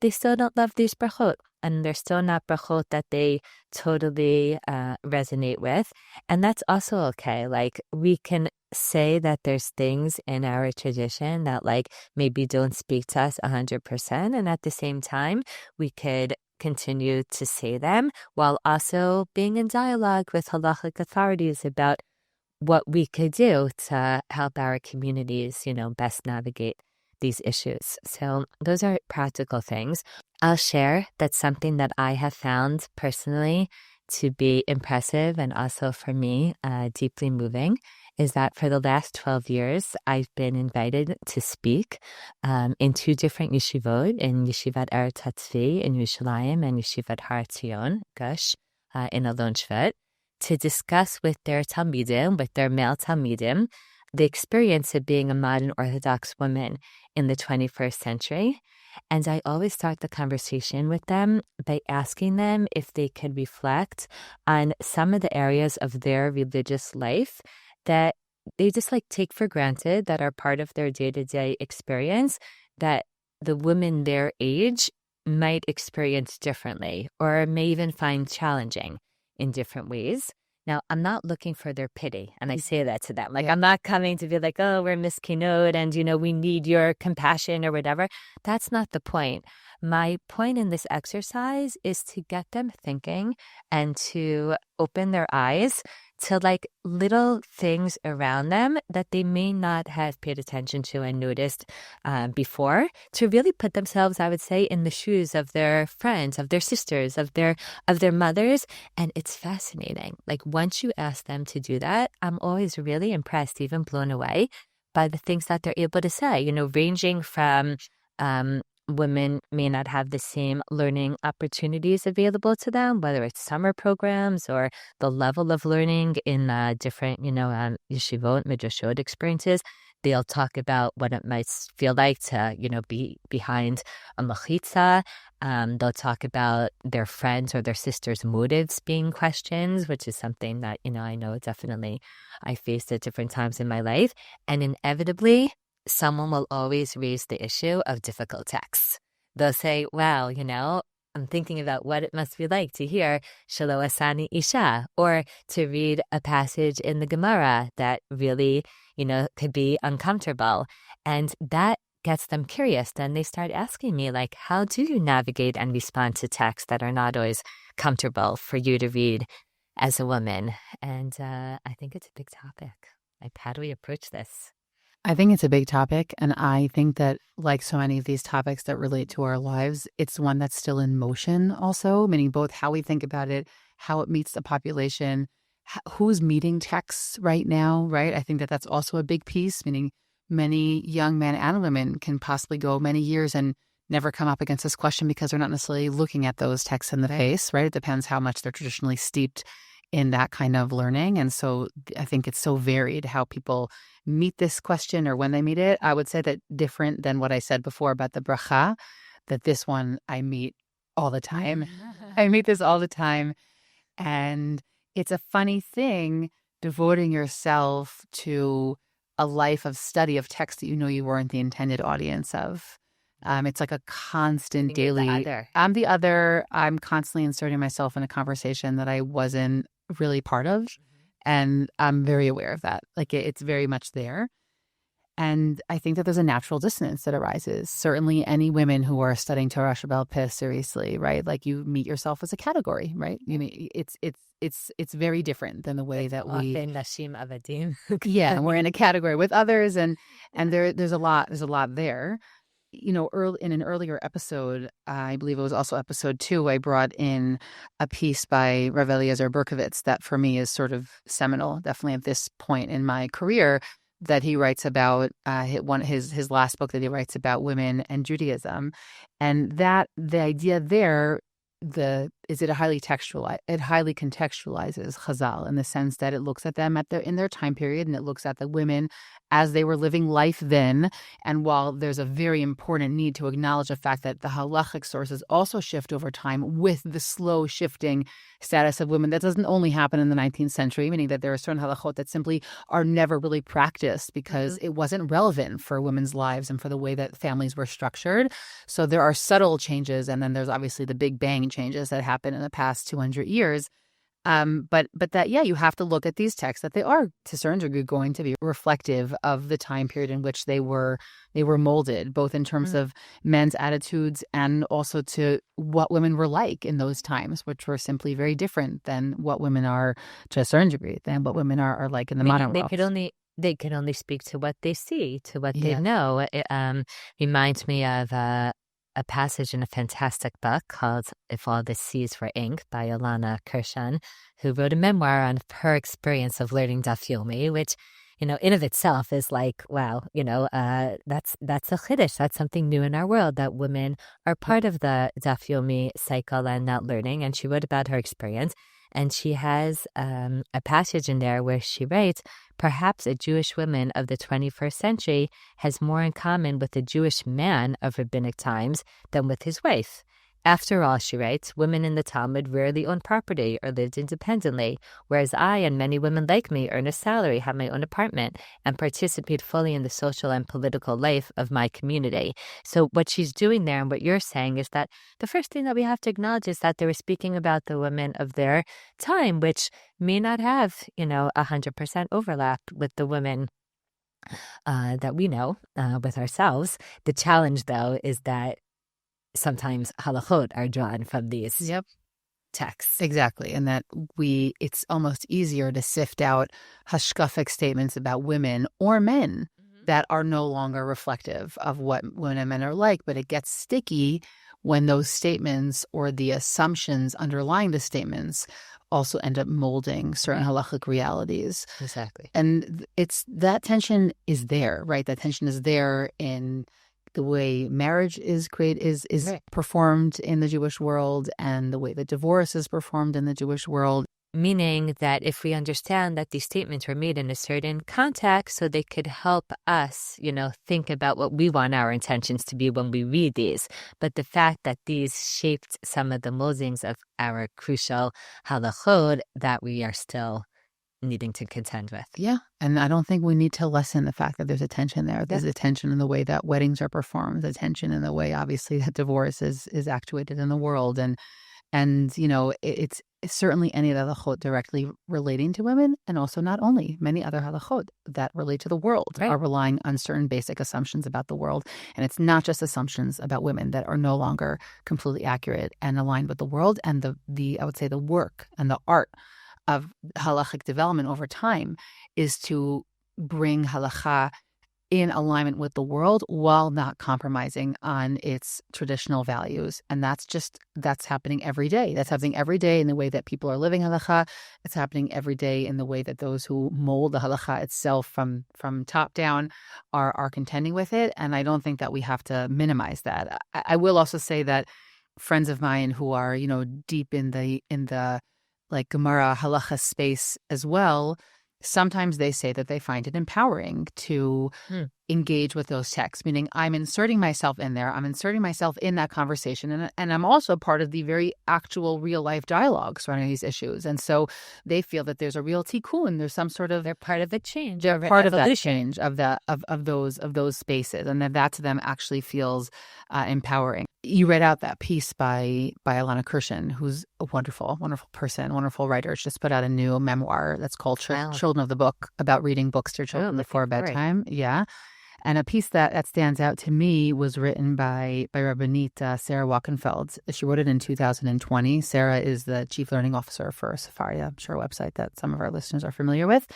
they still don't love these brachot, and they're still not brachot that they totally resonate with. And that's also okay. Like, we can say that there's things in our tradition that like maybe don't speak to us 100%. And at the same time, we could continue to say them while also being in dialogue with halachic authorities about what we could do to help our communities, best navigate these issues. So those are practical things. I'll share that something that I have found personally to be impressive, and also for me deeply moving, is that for the last 12 years, I've been invited to speak in 2 different yeshivot, in Yeshivat Eretz Hatzvi in Yerushalayim and Yeshivat Har Tzion, Gush, in Alon Shvet, to discuss with their Talmidim, with their male Talmidim, the experience of being a modern Orthodox woman in the 21st century. And I always start the conversation with them by asking them if they could reflect on some of the areas of their religious life that they just take for granted, that are part of their day-to-day experience, that the women their age might experience differently or may even find challenging in different ways. Now, I'm not looking for their pity, and I say that to them. I'm not coming to be like, oh, we're miskinot and, we need your compassion or whatever. That's not the point. My point in this exercise is to get them thinking and to open their eyes to little things around them that they may not have paid attention to and noticed before, to really put themselves, I would say, in the shoes of their friends, of their sisters, of their mothers. And it's fascinating. Once you ask them to do that, I'm always really impressed, even blown away by the things that they're able to say, ranging from women may not have the same learning opportunities available to them, whether it's summer programs or the level of learning in different, yeshivot, midrashot experiences. They'll talk about what it might feel like to, be behind a machitza. They'll talk about their friends or their sisters' motives being questions, which is something that, I know definitely I faced at different times in my life. And inevitably, someone will always raise the issue of difficult texts. They'll say, wow, I'm thinking about what it must be like to hear She-Asani Isha, or to read a passage in the Gemara that really, could be uncomfortable. And that gets them curious. Then they start asking me, how do you navigate and respond to texts that are not always comfortable for you to read as a woman? And I think it's a big topic. How do we approach this? I think it's a big topic, and I think that, like so many of these topics that relate to our lives, it's one that's still in motion also, meaning both how we think about it, how it meets the population, who's meeting texts right now, right? I think that that's also a big piece, meaning many young men and women can possibly go many years and never come up against this question because they're not necessarily looking at those texts in the face, right? It depends how much they're traditionally steeped in that kind of learning. And so I think it's so varied how people meet this question or when they meet it. I would say that different than what I said before about the bracha, that this one I meet all the time. I meet this all the time. And it's a funny thing devoting yourself to a life of study of text that you weren't the intended audience of. It's like a constant daily. I'm the other. I'm constantly inserting myself in a conversation that I wasn't really part of. And I'm very aware of that. It's very much there. And I think that there's a natural dissonance that arises. Certainly any women who are studying Torah Shabbat Peh seriously, right? You meet yourself as a category, right? It's very different than the way that we Nashim Avadim. Yeah, and we're in a category with others, and there's a lot there. Early in an earlier episode, I believe it was also episode 2, I brought in a piece by Rav Eliezer Berkovitz that for me is sort of seminal, definitely at this point in my career, that he writes about his last book that he writes about women and Judaism, and that the idea there, it highly contextualizes Chazal in the sense that it looks at them in their time period, and it looks at the women as they were living life then. And while there's a very important need to acknowledge the fact that the halachic sources also shift over time with the slow shifting status of women, that doesn't only happen in the 19th century, meaning that there are certain halachot that simply are never really practiced because it wasn't relevant for women's lives and for the way that families were structured. So there are subtle changes, and then there's obviously the big bang changes that happen in the past 200 years. But that, you have to look at these texts, that they are to a certain degree going to be reflective of the time period in which they were molded, both in terms of men's attitudes and also to what women were like in those times, which were simply very different than what women are to a certain degree, than what women are like in the modern world. They can only speak to what they see, to what they know. It reminds me of a passage in a fantastic book called If All the Seas Were Ink by Alana Kirshan, who wrote a memoir on her experience of learning Daf Yomi, which in of itself is like, wow, that's a chiddush. That's something new in our world, that women are part of the Daf Yomi cycle and not learning. And she wrote about her experience. And she has a passage in there where she writes, perhaps a Jewish woman of the 21st century has more in common with a Jewish man of rabbinic times than with his wife. After all, she writes, women in the Talmud rarely owned property or lived independently, whereas I and many women like me earn a salary, have my own apartment, and participate fully in the social and political life of my community. So what she's doing there and what you're saying is that the first thing that we have to acknowledge is that they were speaking about the women of their time, which may not have, 100% overlap with the women that we know with ourselves. The challenge, though, is that sometimes halachot are drawn from these texts. Exactly. And that it's almost easier to sift out hashkafic statements about women or men that are no longer reflective of what women and men are like. But it gets sticky when those statements or the assumptions underlying the statements also end up molding certain halachic realities. Exactly. And that tension is there, right? That tension is there in the way marriage is performed in the Jewish world and the way that divorce is performed in the Jewish world. Meaning that if we understand that these statements were made in a certain context, so they could help us, think about what we want our intentions to be when we read these. But the fact that these shaped some of the moldings of our crucial halachot that we are still needing to contend with. Yeah. And I don't think we need to lessen the fact that there's a tension there. There's a tension in the way that weddings are performed, a tension in the way, obviously, that divorce is actuated in the world. And it's certainly any of the halachot directly relating to women, and also not only many other halachot that relate to the world are relying on certain basic assumptions about the world. And it's not just assumptions about women that are no longer completely accurate and aligned with the world. And I would say the work and the art of halachic development over time is to bring halacha in alignment with the world while not compromising on its traditional values. And that's happening every day. That's happening every day in the way that people are living halacha. It's happening every day in the way that those who mold the halacha itself from top down are contending with it. And I don't think that we have to minimize that. I will also say that friends of mine who are, deep in the like Gemara halacha space as well, sometimes they say that they find it empowering to engage with those texts, meaning I'm inserting myself in there. I'm inserting myself in that conversation. And I'm also part of the very actual real life dialogue surrounding these issues. And so they feel that there's a real tikkun. There's some sort of, they're part of the change. They're part of that change of those spaces. And that to them actually feels empowering. You read out that piece by Alana Kirshen, who's a wonderful, wonderful person, wonderful writer. She just put out a new memoir that's called Children of the Book, about reading books to your children before bedtime. Yeah. And a piece that stands out to me was written by Rabbanit Sarah Wachenfeld. She wrote it in 2020. Sarah is the chief learning officer for Sefaria, I'm sure a website that some of our listeners are familiar with.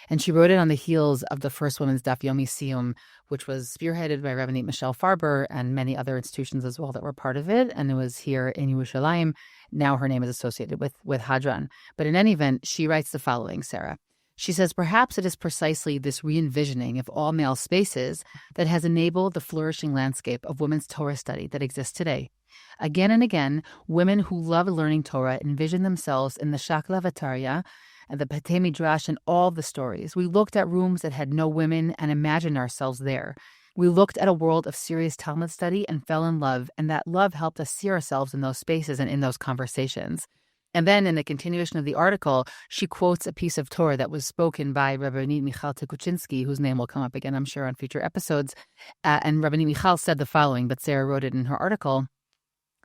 And she wrote it on the heels of the first Women's Daf Yomi Siyum, which was spearheaded by Rabbanit Michelle Farber and many other institutions as well that were part of it. And it was here in Yerushalayim. Now her name is associated with Hadran. But in any event, she writes the following, Sarah. She says, perhaps it is precisely this re-envisioning of all male spaces that has enabled the flourishing landscape of women's Torah study that exists today. Again and again, women who love learning Torah envision themselves in the Shakla Vataria and the Patei Midrash and all the stories. We looked at rooms that had no women and imagined ourselves there. We looked at a world of serious Talmud study and fell in love, and that love helped us see ourselves in those spaces and in those conversations. And then in the continuation of the article, she quotes a piece of Torah that was spoken by Rabbanit Michal Tukuchinsky, whose name will come up again, I'm sure, on future episodes. And Rabbanit Michal said the following, but Sarah wrote it in her article,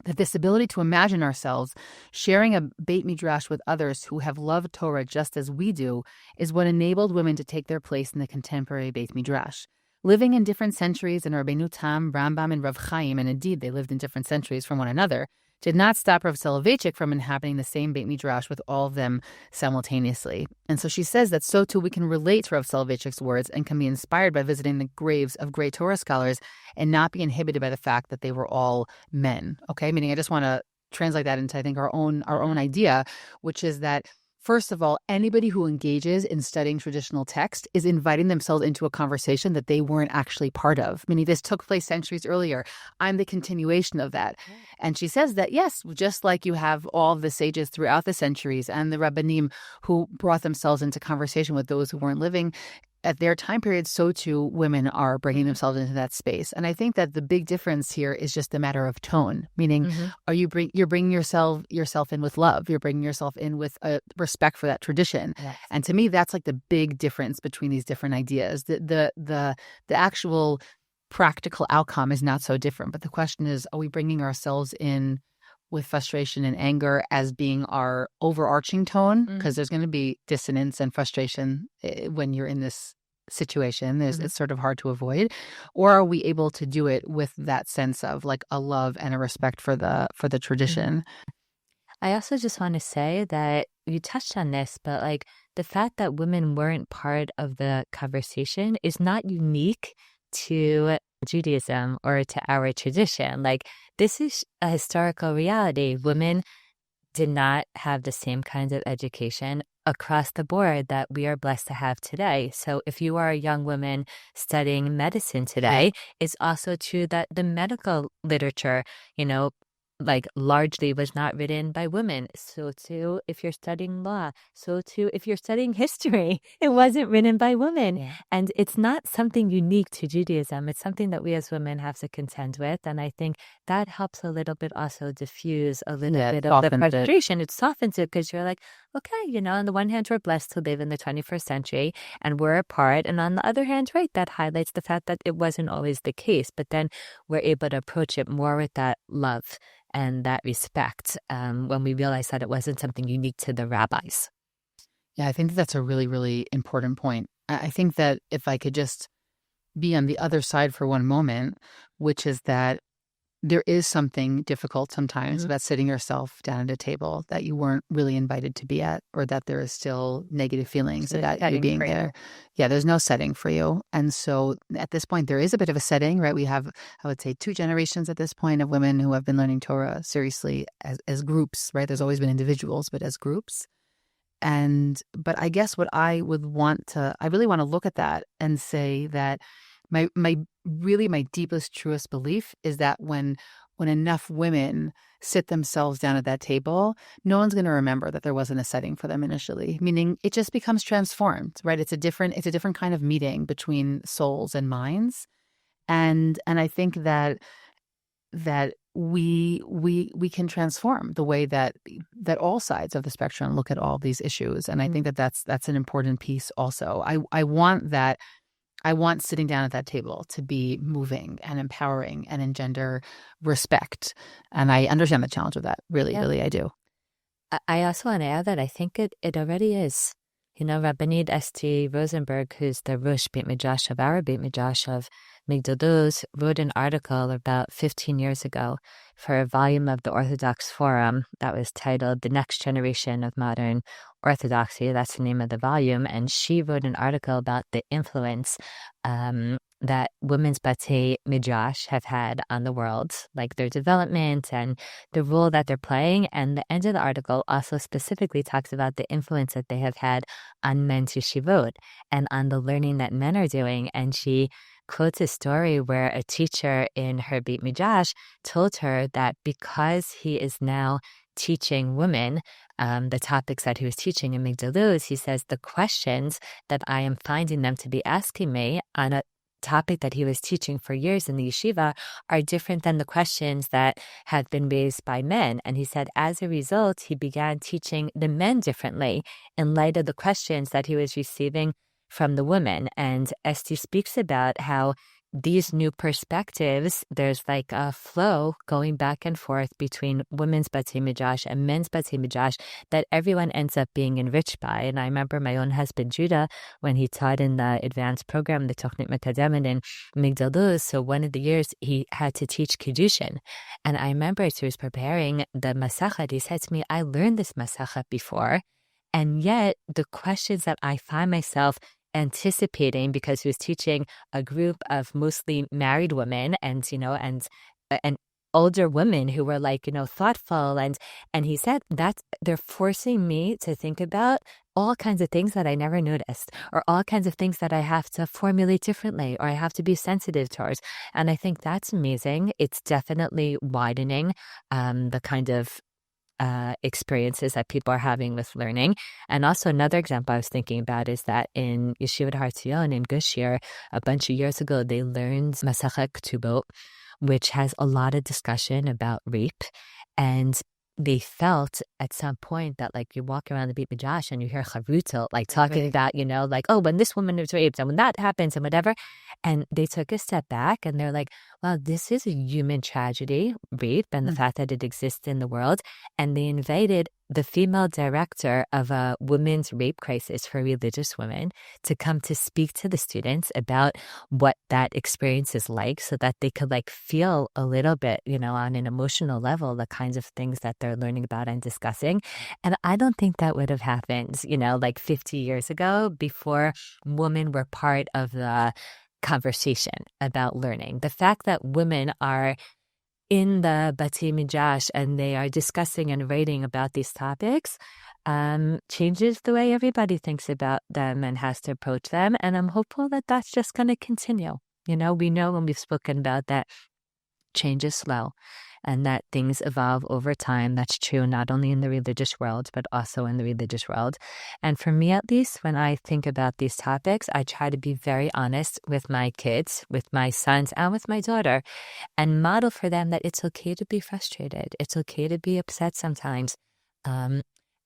that this ability to imagine ourselves sharing a Beit Midrash with others who have loved Torah just as we do is what enabled women to take their place in the contemporary Beit Midrash. Living in different centuries in Rabbeinu Tam, Rambam, and Rav Chaim, and indeed they lived in different centuries from one another, did not stop Rav Soloveitchik from inhabiting the same Beit Midrash with all of them simultaneously. And so she says that so too we can relate to Rav Soloveitchik's words and can be inspired by visiting the graves of great Torah scholars and not be inhibited by the fact that they were all men. Okay, meaning I just want to translate that into, I think, our own idea, which is that first of all, anybody who engages in studying traditional text is inviting themselves into a conversation that they weren't actually part of, meaning this took place centuries earlier. I'm the continuation of that. Yeah. And she says that, yes, just like you have all of the sages throughout the centuries and the Rabbanim who brought themselves into conversation with those who weren't living at their time period, so too women are bringing themselves into that space. And I think that the big difference here is just a matter of tone, meaning are you're bringing yourself in with love, you're bringing yourself in with a respect for that tradition. Yes. And to me, that's like the big difference between these different ideas. The actual practical outcome is not so different, but the question is, are we bringing ourselves in with frustration and anger as being our overarching tone? Because there's going to be dissonance and frustration when you're in this situation. It's sort of hard to avoid. Or are we able to do it with that sense of like a love and a respect for the tradition? I also just want to say that you touched on this, but like the fact that women weren't part of the conversation is not unique to Judaism or to our tradition. Like, this is a historical reality. Women did not have the same kinds of education across the board that we are blessed to have today. So if you are a young woman studying medicine today, it's also true that the medical literature, like largely was not written by women. So too, if you're studying law, so too, if you're studying history, it wasn't written by women. Yeah. And it's not something unique to Judaism. It's something that we as women have to contend with. And I think that helps a little bit also diffuse a little bit of the frustration. It softens it because you're like, okay, on the one hand, we're blessed to live in the 21st century and we're apart. And on the other hand, right, that highlights the fact that it wasn't always the case. But then we're able to approach it more with that love and that respect when we realize that it wasn't something unique to the rabbis. Yeah, I think that's a really, really important point. I think that if I could just be on the other side for one moment, which is that there is something difficult sometimes about sitting yourself down at a table that you weren't really invited to be at, or that there is still negative feelings about you being there. Yeah, there's no setting for you. And so at this point, there is a bit of a setting, right? We have, I would say, 2 generations at this point of women who have been learning Torah seriously as groups, right? There's always been individuals, but as groups. But I guess what I really want to look at that and say that my deepest, truest belief is that when enough women sit themselves down at that table, no one's going to remember that there wasn't a setting for them initially, meaning it just becomes transformed, right? It's a different kind of meeting between souls and minds. And I think that we can transform the way that all sides of the spectrum look at all these issues. And I think that that's an important piece also. I want sitting down at that table to be moving and empowering and engender respect. And I understand the challenge of that. Really, really, I do. I also want to add that I think it already is. Rabbanit Esti Rosenberg, who's the Rosh Beit Midrash of our Beit Midrash of Migdal Uz, wrote an article about 15 years ago for a volume of the Orthodox Forum that was titled The Next Generation of Modern Orthodoxy. That's the name of the volume. And she wrote an article about the influence that women's Batei Midrash have had on the world, like their development and the role that they're playing. And the end of the article also specifically talks about the influence that they have had on men's yeshivot and on the learning that men are doing. And she quotes a story where a teacher in her Beit Midrash told her that because he is now teaching women the topics that he was teaching in Migdal Uz, he says the questions that I am finding them to be asking me on a topic that he was teaching for years in the yeshiva are different than the questions that had been raised by men. And he said, as a result, he began teaching the men differently in light of the questions that he was receiving from the women. And Esti speaks about how these new perspectives, there's like a flow going back and forth between women's Batei Midrash and men's Batei Midrash that everyone ends up being enriched by. And I remember my own husband, Judah, when he taught in the advanced program, the Tochnit Mekademet in Migdal Uz. So one of the years he had to teach Kiddushin. And I remember as he was preparing the Masachet, he said to me, I learned this Masachet before. And yet the questions that I find myself anticipating, because he was teaching a group of mostly married women and older women who were like, thoughtful. And he said that they're forcing me to think about all kinds of things that I never noticed, or all kinds of things that I have to formulate differently, or I have to be sensitive towards. And I think that's amazing. It's definitely widening the kind of experiences that people are having with learning. And also another example I was thinking about is that in Yeshivat Har Tzion in Gushir, a bunch of years ago, they learned Masachet Ketubot, which has a lot of discussion about rape. And they felt at some point that like you walk around the Beit Midrash and you hear Charuto like talking about, like, oh, when this woman was raped and when that happens and whatever. And they took a step back and they're like, wow, this is a human tragedy, rape, and the fact that it exists in the world. And they invited the female director of a women's rape crisis for religious women to come to speak to the students about what that experience is like, so that they could like feel a little bit, on an emotional level, the kinds of things that they're learning about and discussing. And I don't think that would have happened, like 50 years ago, before women were part of the conversation about learning. The fact that women are in the Bati Midrash and they are discussing and writing about these topics changes the way everybody thinks about them and has to approach them. And I'm hopeful that that's just going to continue. We know when we've spoken about that change is slow and that things evolve over time. That's true not only in the religious world, but also in the religious world. And for me, at least, when I think about these topics, I try to be very honest with my kids, with my sons, and with my daughter, and model for them that it's okay to be frustrated. It's okay to be upset sometimes.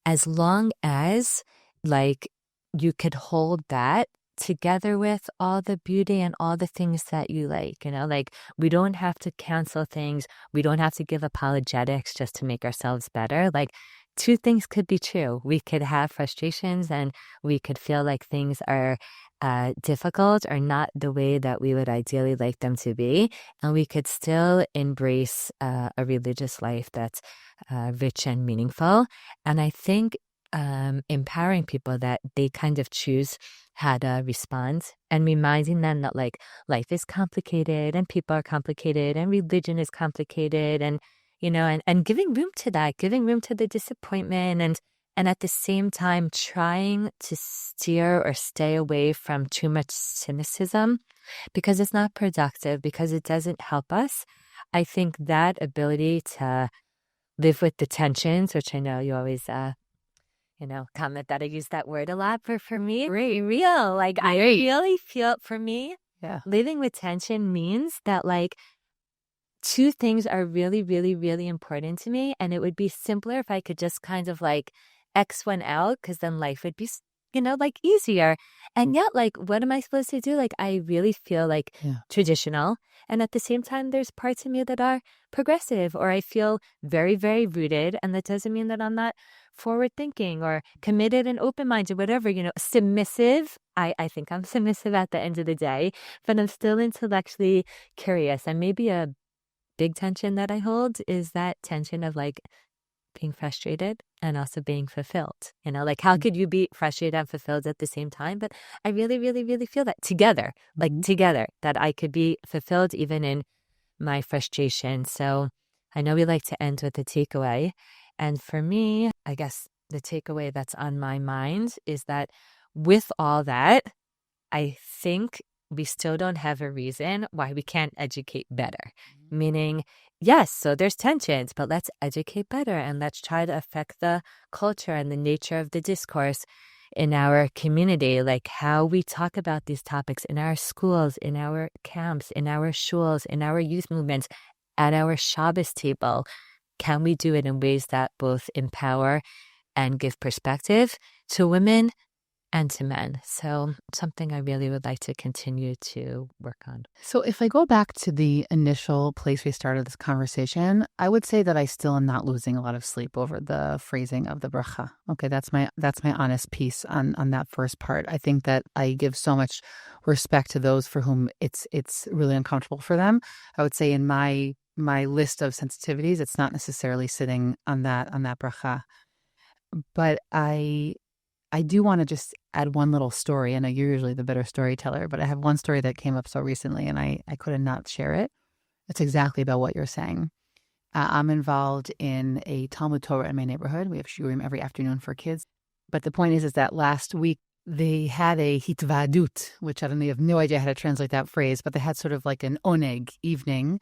As long as, like, you could hold that together with all the beauty and all the things that you like, like we don't have to cancel things. We don't have to give apologetics just to make ourselves better. Like two things could be true. We could have frustrations and we could feel like things are difficult or not the way that we would ideally like them to be. And we could still embrace a religious life that's rich and meaningful. And I think empowering people that they kind of choose how to respond and reminding them that like life is complicated and people are complicated and religion is complicated and and giving room to that, giving room to the disappointment and at the same time trying to steer or stay away from too much cynicism because it's not productive, because it doesn't help us. I think that ability to live with the tensions, which I know you always comment that I use that word a lot, but for me, very real. Like, I really feel, for me, living with tension means that, like, two things are really, really, really important to me. And it would be simpler if I could just kind of, like, X one out, because then life would be, like, easier. And yet, like, what am I supposed to do? Like, I really feel, like, traditional. And at the same time, there's parts of me that are progressive, or I feel very, very rooted. And that doesn't mean that I'm not forward thinking or committed and open-minded, whatever, submissive. I think I'm submissive at the end of the day, but I'm still intellectually curious. And maybe a big tension that I hold is that tension of like being frustrated and also being fulfilled. Like how could you be frustrated and fulfilled at the same time? But I really, really, really feel that together, that I could be fulfilled even in my frustration. So I know we like to end with a takeaway. And for me, I guess the takeaway that's on my mind is that with all that, I think we still don't have a reason why we can't educate better. Meaning, yes, so there's tensions, but let's educate better and let's try to affect the culture and the nature of the discourse in our community, like how we talk about these topics in our schools, in our camps, in our shuls, in our youth movements, at our Shabbos table. Can we do it in ways that both empower and give perspective to women and to men? So something I really would like to continue to work on. So if I go back to the initial place we started this conversation, I would say that I still am not losing a lot of sleep over the phrasing of the bracha. Okay, that's my honest piece on that first part. I think that I give so much respect to those for whom it's really uncomfortable for them. I would say in my list of sensitivities, it's not necessarily sitting on that bracha. But I do want to just add one little story. I know you're usually the better storyteller, but I have one story that came up so recently and I couldn't not share it. It's exactly about what you're saying. I'm involved in a Talmud Torah in my neighborhood. We have shiurim every afternoon for kids. But the point is that last week they had a hitvadut, which I don't know, you have no idea how to translate that phrase, but they had sort of like an oneg evening.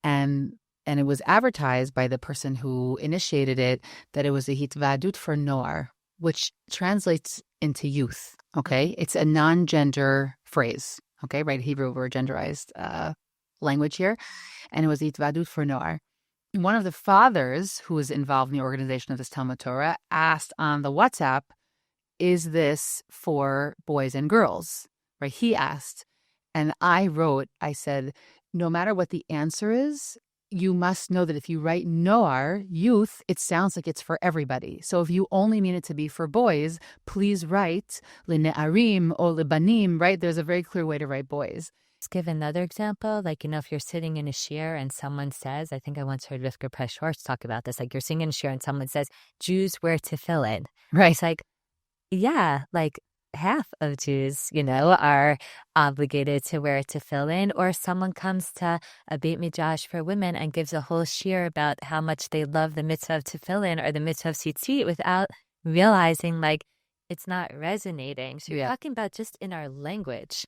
And it was advertised by the person who initiated it that it was a hitvadut for noar, which translates into youth. Okay. It's a non-gender phrase. Okay. Right. Hebrew, we're genderized language here. And it was hitvadut for noar. One of the fathers who was involved in the organization of this Talmud Torah asked on the WhatsApp, is this for boys and girls? Right? He asked. And I said, no matter what the answer is, you must know that if you write noar, youth, it sounds like it's for everybody. So if you only mean it to be for boys, please write line'arim or libanim, right? There's a very clear way to write boys. Let's give another example. Like, if you're sitting in a shiur and someone says, I think I once heard Rivka Press-Schwartz talk about this, like you're sitting in a shiur and someone says, Jews wear tefillin. Right. It's like, yeah, like half of Jews, are obligated to wear tefillin, or someone comes to a Beit Midrash for women and gives a whole shiur about how much they love the mitzvah of tefillin or the mitzvah of tzitzit without realizing, like, it's not resonating. So you're talking about just in our language.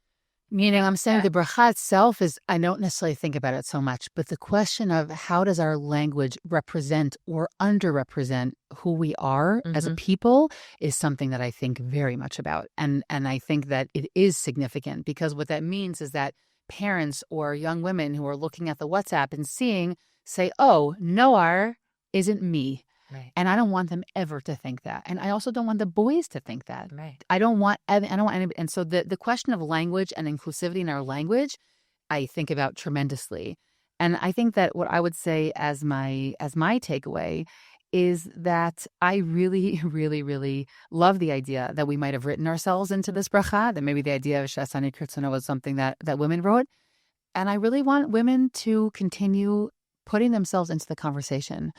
I'm saying the bracha itself is, I don't necessarily think about it so much, but the question of how does our language represent or underrepresent who we are as a people is something that I think very much about. And I think that it is significant, because what that means is that parents or young women who are looking at the WhatsApp and say, oh, noar isn't me. Right. And I don't want them ever to think that. And I also don't want the boys to think that. Right. I don't want anybody. And so the question of language and inclusivity in our language, I think about tremendously. And I think that what I would say as my takeaway is that I really, really, really love the idea that we might have written ourselves into this bracha, that maybe the idea of She-Asani Kirtzono was something that women wrote. And I really want women to continue putting themselves into the conversation.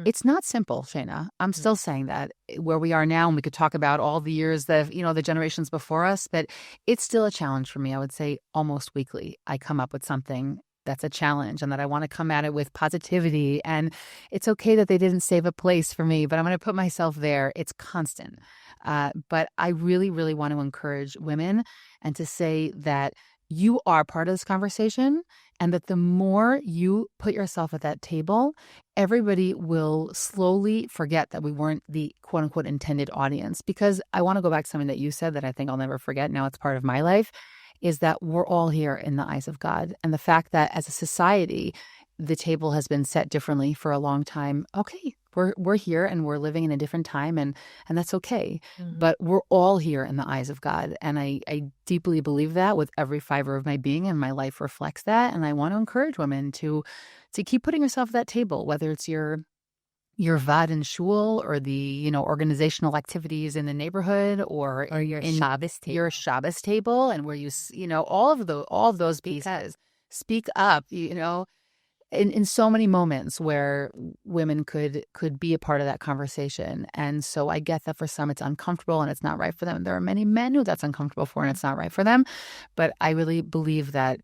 It's not simple, Shayna. I'm still saying that where we are now, and we could talk about all the years that, the generations before us, but it's still a challenge for me. I would say almost weekly, I come up with something that's a challenge and that I want to come at it with positivity. And it's okay that they didn't save a place for me, but I'm going to put myself there. It's constant. But I really, really want to encourage women and to say that you are part of this conversation, and that the more you put yourself at that table, everybody will slowly forget that we weren't the quote unquote intended audience. Because I want to go back to something that you said that I think I'll never forget. Now it's part of my life, is that we're all here in the eyes of God. And the fact that as a society, the table has been set differently for a long time. Okay, we're here and we're living in a different time, and that's okay. But we're all here in the eyes of God. And I deeply believe that with every fiber of my being, and my life reflects that. And I want to encourage women to keep putting yourself at that table, whether it's your vad in shul, or the organizational activities in the neighborhood, or your Shabbos table. Your Shabbos table, and where you all of those pieces. Speak up, in so many moments where women could be a part of that conversation. And so I get that for some it's uncomfortable and it's not right for them. There are many men who that's uncomfortable for and it's not right for them. But I really believe that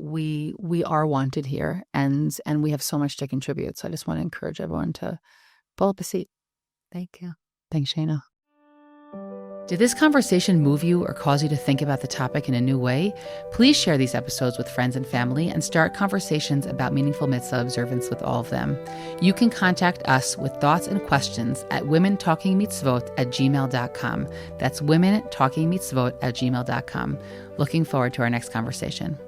we are wanted here, and we have so much to contribute. So I just want to encourage everyone to pull up a seat. Thank you. Thanks, Shayna. Did this conversation move you or cause you to think about the topic in a new way? Please share these episodes with friends and family and start conversations about meaningful mitzvah observance with all of them. You can contact us with thoughts and questions at womentalkingmitzvot@gmail.com. That's womentalkingmitzvot@gmail.com. Looking forward to our next conversation.